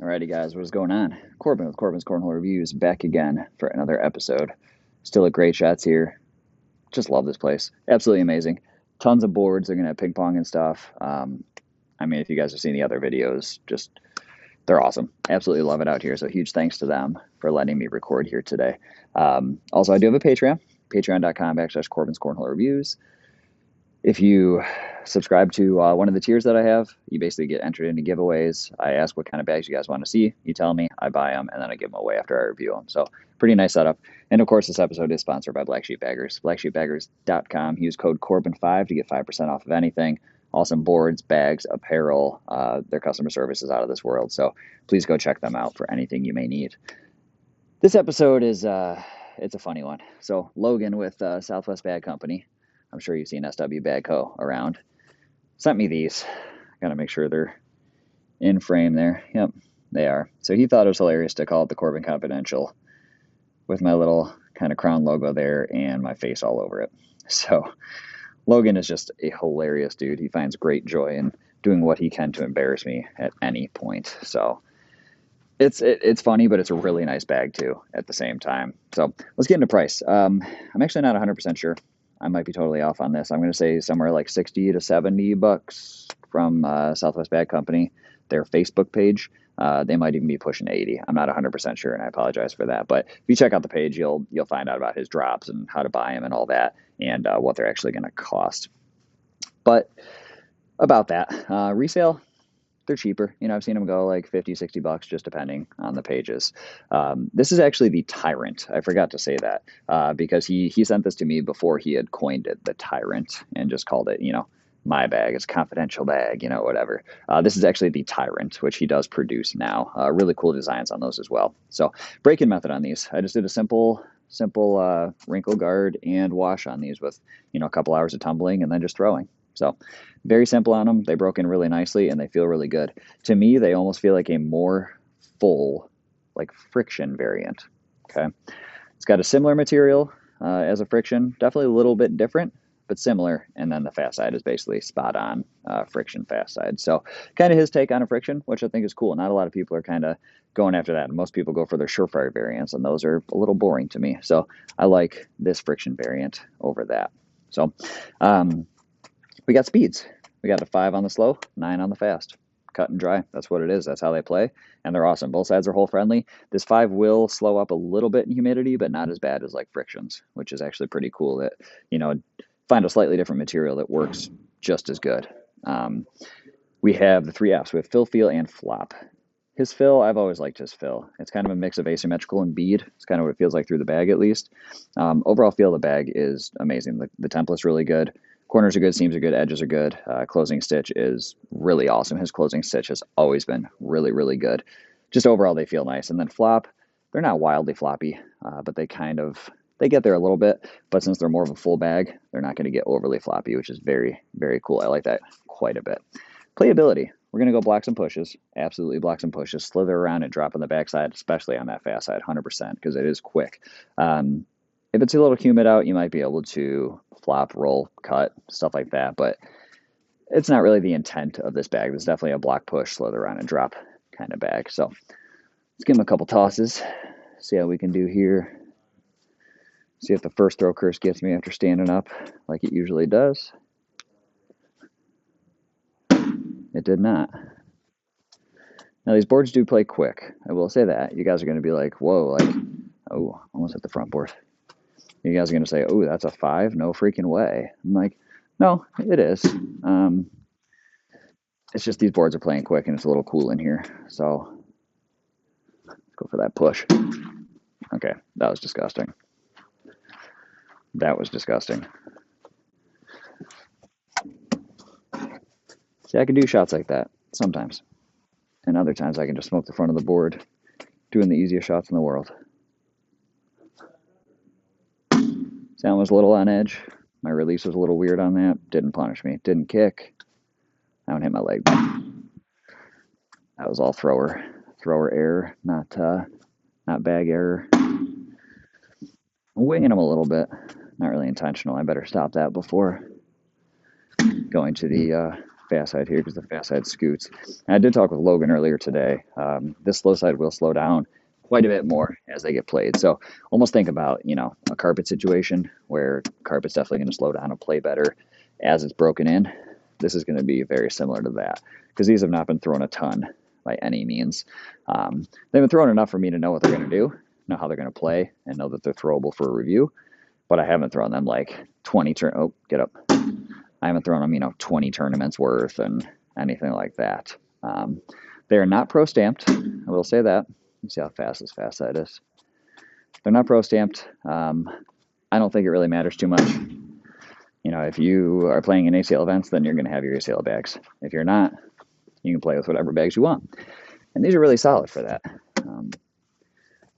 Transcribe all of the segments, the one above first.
Alrighty, guys, what is going on? Corbin with Corbin's Cornhole Reviews back again for another episode. Still at Great Shots here. Just love this place. Absolutely amazing. Tons of boards. They're gonna have ping pong and stuff. I mean, if you guys have seen the other videos, just they're awesome. Absolutely love it out here. So huge thanks to them for letting me record here today. Also, I do have a Patreon. Patreon.com/Corbin's Cornhole Reviews. If you subscribe to one of the tiers that I have, you basically get entered into giveaways. I ask what kind of bags you guys want to see. You tell me, I buy them, and then I give them away after I review them. So pretty nice setup. And of course, this episode is sponsored by Black Sheep Baggers. BlackSheepBaggers.com. Use code Corbin5 to get 5% off of anything. Awesome boards, bags, apparel. Their customer service is out of this world. So please go check them out for anything you may need. This episode is it's a funny one. So Logan with Southwest Bag Company. I'm sure you've seen SW Bag Co. around. Sent me these. Gotta make sure they're in frame there. Yep, they are. So he thought it was hilarious to call it the Corbin Confidential with my little kind of crown logo there and my face all over it. So Logan is just a hilarious dude. He finds great joy in doing what he can to embarrass me at any point. So it's funny, but it's a really nice bag too at the same time. So let's get into price. I'm actually not 100% sure. I might be totally off on this. I'm going to say somewhere like 60 to 70 bucks from Southwest Bag Company, their Facebook page. They might even be pushing 80. I'm not 100% sure, and I apologize for that. But if you check out the page, you'll find out about his drops and how to buy them and all that, and what they're actually going to cost. But about that, resale, they're cheaper. I've seen them go like 50, 60 bucks, just depending on the pages. This is actually the Tyrant. I forgot to say that because he sent this to me before he had coined it, the Tyrant, and just called it, my bag. It's a confidential bag, whatever. This is actually the Tyrant, which he does produce now. Really cool designs on those as well. So break-in method on these. I just did a simple wrinkle guard and wash on these with, a couple hours of tumbling and then just throwing. So very simple on them. They broke in really nicely and they feel really good. To me, they almost feel like a more full, like friction variant. Okay. It's got a similar material as a friction, definitely a little bit different, but similar. And then the fast side is basically spot on friction fast side. So kind of his take on a friction, which I think is cool. Not a lot of people are kind of going after that. Most people go for their surefire variants, and those are a little boring to me. So I like this friction variant over that. So, we got speeds. We got a 5 on the slow, 9 on the fast. Cut and dry. That's what it is. That's how they play. And they're awesome. Both sides are hole friendly. This 5 will slow up a little bit in humidity, but not as bad as like frictions, which is actually pretty cool that, find a slightly different material that works just as good. We have the 3 Fs. We have fill, feel, and flop. His fill, I've always liked his fill. It's kind of a mix of asymmetrical and bead. It's kind of what it feels like through the bag, at least. Overall feel of the bag is amazing. The template's really good. Corners are good, seams are good, edges are good. Closing stitch is really awesome. His closing stitch has always been really, really good. Just overall, they feel nice. And then flop, they're not wildly floppy, but they get there a little bit. But since they're more of a full bag, they're not going to get overly floppy, which is very, very cool. I like that quite a bit. Playability. We're going to go blocks and pushes. Absolutely blocks and pushes. Slither around and drop on the backside, especially on that fast side, 100%, because it is quick. If it's a little humid out, you might be able to flop, roll, cut, stuff like that, but it's not really the intent of this bag. This is definitely a block push, slither around and drop kind of bag. So let's give him a couple tosses, see how we can do here. See if the first throw curse gets me after standing up like it usually does. It did not. Now these boards do play quick. I will say that. You guys are going to be like, whoa, like, oh, almost hit the front board. You guys are going to say, oh, that's a 5? No freaking way. I'm like, no, it is. It's just these boards are playing quick and it's a little cool in here. So let's go for that push. Okay, that was disgusting. That was disgusting. See, I can do shots like that sometimes. And other times I can just smoke the front of the board, doing the easiest shots in the world. Sound was a little on edge. My release was a little weird on that. Didn't punish me. Didn't kick. I don't hit my leg. That was all thrower error, not bag error. I'm winging him a little bit. Not really intentional. I better stop that before going to the fast side here because the fast side scoots. And I did talk with Logan earlier today. This slow side will slow down quite a bit more as they get played. So almost think about, a carpet situation where carpet's definitely going to slow down and play better as it's broken in. This is going to be very similar to that because these have not been thrown a ton by any means. They've been thrown enough for me to know what they're going to do, know how they're going to play, and know that they're throwable for a review. But I haven't thrown them like 20 get up. I haven't thrown them, 20 tournaments worth and anything like that. They are not pro stamped. I will say that. You see how fast this fast side is. They're not pro stamped. I don't think it really matters too much. If you are playing in ACL events, then you're going to have your ACL bags. If you're not, you can play with whatever bags you want. And these are really solid for that. I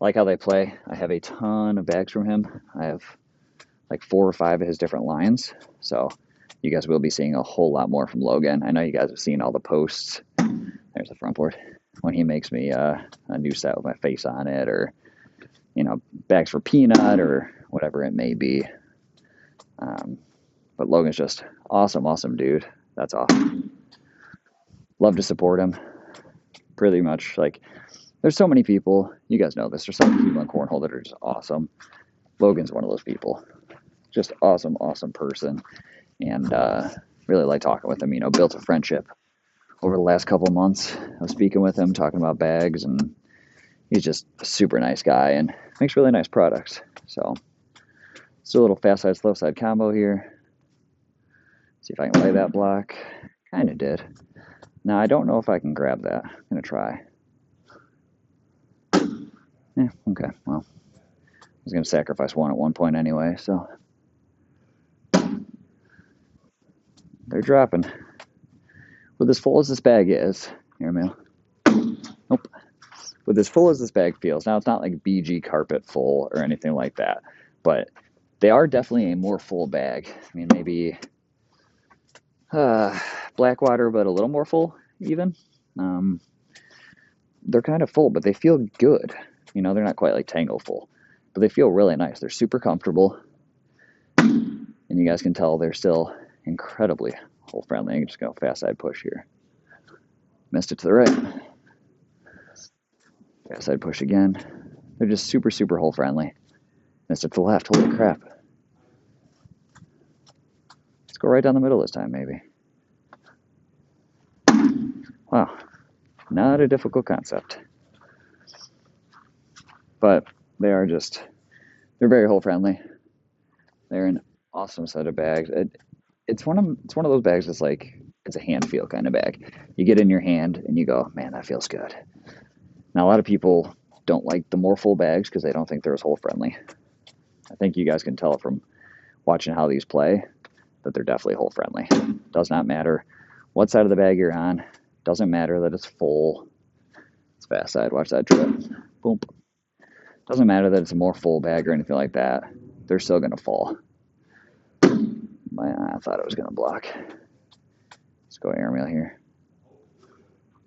like how they play. I have a ton of bags from him. I have like 4 or 5 of his different lines. So you guys will be seeing a whole lot more from Logan. I know you guys have seen all the posts. There's the front board. When he makes me a new set with my face on it, or, bags for peanut or whatever it may be. But Logan's just awesome dude. That's awesome. Love to support him. Pretty much, like, there's so many people, you guys know this, there's so many people in cornhole that are just awesome. Logan's one of those people. Just awesome person. And really like talking with him, built a friendship over the last couple of months. I was speaking with him, talking about bags, and he's just a super nice guy and makes really nice products. So it's a little fast side, slow side combo here. See if I can lay that block. Kind of did. Now, I don't know if I can grab that. I'm going to try. Yeah, okay, well, I was going to sacrifice one at one point anyway, so. They're dropping. With as full as this bag is, here, man. Nope. With as full as this bag feels, now it's not like BG carpet full or anything like that, but they are definitely a more full bag. I mean, maybe Blackwater, but a little more full, even. They're kind of full, but they feel good. They're not quite like Tango full, but they feel really nice. They're super comfortable, and you guys can tell they're still incredibly hole friendly. I'm just going to fast side push here. Missed it to the right. Fast side push again. They're just super hole friendly. Missed it to the left. Holy crap. Let's go right down the middle this time, maybe. Wow. Not a difficult concept. But they're very hole friendly. They're an awesome set of bags. It's one of those bags that's like, it's a hand feel kind of bag. You get in your hand and you go, man, that feels good. Now, a lot of people don't like the more full bags because they don't think they're as hole friendly. I think you guys can tell from watching how these play that they're definitely hole friendly. Does not matter what side of the bag you're on. Doesn't matter that it's full. It's fast side. Watch that drip. Boom. Doesn't matter that it's a more full bag or anything like that. They're still going to fall. I thought it was going to block. Let's go airmail here.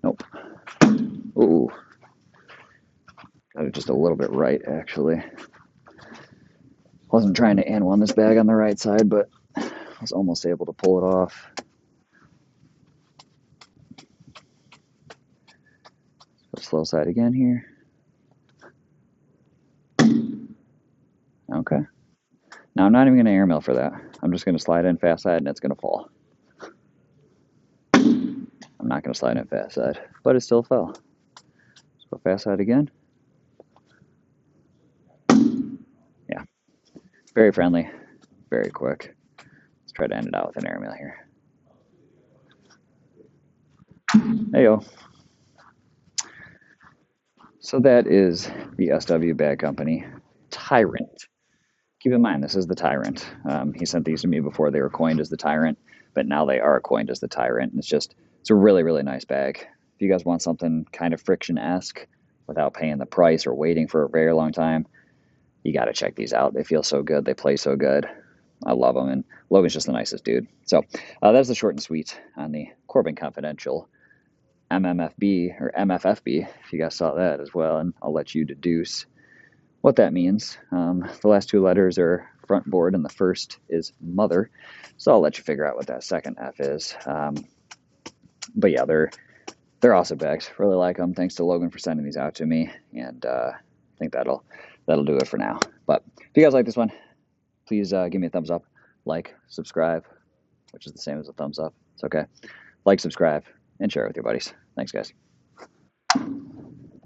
Nope. Ooh. Got it just a little bit right, actually. Wasn't trying to N1 this bag on the right side, but I was almost able to pull it off. Slow side again here. Okay. Now I'm not even going to airmail for that. I'm just going to slide in fast side and it's going to fall. I'm not going to slide in fast side, but it still fell. Let's go fast side again. Yeah. Very friendly, very quick. Let's try to end it out with an airmail here. Heyo. So that is the SW Bag Company Tyrant. Keep in mind, this is the Tyrant. He sent these to me before they were coined as the Tyrant, but now they are coined as the Tyrant. And it's a really nice bag. If you guys want something kind of friction-esque without paying the price or waiting for a very long time, you got to check these out. They feel so good. They play so good. I love them, and Logan's just the nicest dude. So that's the short and sweet on the Corbin Confidential MMFB, or MFFB, if you guys saw that as well, and I'll let you deduce what that means. The last 2 letters are front board, and the first is mother, so I'll let you figure out what that second F is. But yeah, they're awesome bags. Really like them. Thanks to Logan for sending these out to me, and I think that'll do it for now. But if you guys like this one, please give me a thumbs up, like, subscribe, which is the same as a thumbs up. It's okay. Like, subscribe, and share it with your buddies. Thanks, guys.